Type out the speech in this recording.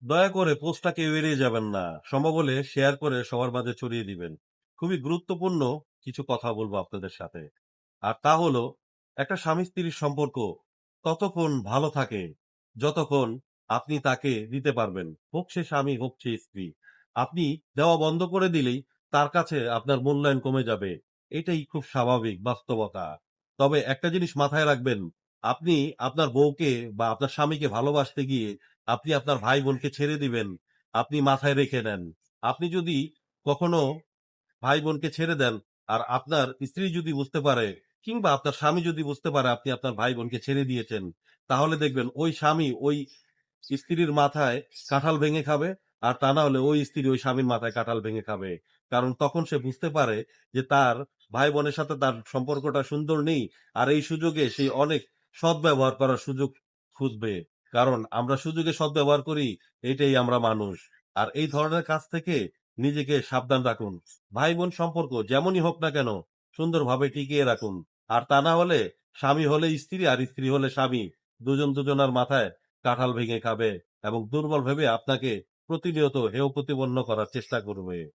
দয়া করে পোস্টটা কেউ এড়িয়ে যাবেন না। সম্ভব হলে শেয়ার করে সবার মাঝে ছড়িয়ে দিবেন। খুবই গুরুত্বপূর্ণ কিছু কথা বলবো আপনাদের সাথে। আর তা হলো, একটা স্বামী-স্ত্রীর সম্পর্ক ততক্ষণ ভালো থাকে, যতক্ষণ আপনি তাকে দিতে পারবেন। হোক সে স্বামী, হোক সে স্ত্রী। আপনি দেওয়া বন্ধ করে দিলেই তার কাছে আপনার মূল্যায়ন কমে যাবে। এটাই খুব স্বাভাবিক বাস্তবতা। তবে একটা জিনিস মাথায় রাখবেন, আপনি আপনার বউকে বা আপনার স্বামীকে ভালোবাসতে গিয়ে আপনি আপনার ভাই-বোনকে ছেড়ে দিবেন, আপনি মাথায় রেখে নেন। আপনি যদি কখনো ভাই-বোনকে ছেড়ে দেন, আর আপনার স্ত্রী যদি বুঝতে পারে কিংবা আপনার স্বামী যদি বুঝতে পারে আপনি আপনার ভাই-বোনকে ছেড়ে দিয়েছেন, তাহলে দেখবেন ওই স্বামী ওই স্ত্রীর মাথায় কাঁঠাল ভেঙে খাবে, আর তা না হলে ওই স্ত্রী ওই স্বামীর মাথায় কাঁঠাল ভেঙে খাবে। কারণ তখন সে বুঝতে পারে যে তার ভাই-বোনের সাথে তার সম্পর্কটা সুন্দর নেই। আর এই সুযোগে সে অনেক সদ্ব্যবহার করার সুযোগ খুঁজবে। কারণ আমরা সুযোগে সদ্ব্যবহার করি, এটাই আমরা মানুষ। আর এই ধরনের কাজ থেকে নিজেকে সাবধান রাখুন। ভাই-বোন সম্পর্ক যেমনই হোক না কেন সুন্দরভাবে টিকিয়ে রাখুন। আর তা না হলে স্বামী হলে স্ত্রী আর স্ত্রী হলে স্বামী। দুজন দুজনার মাথায় কাঁঠাল ভেঙে খাবে এবং দুর্বল ভেবে আপনাকে প্রতিনিয়ত হেয় প্রতিপন্ন করার চেষ্টা করবে।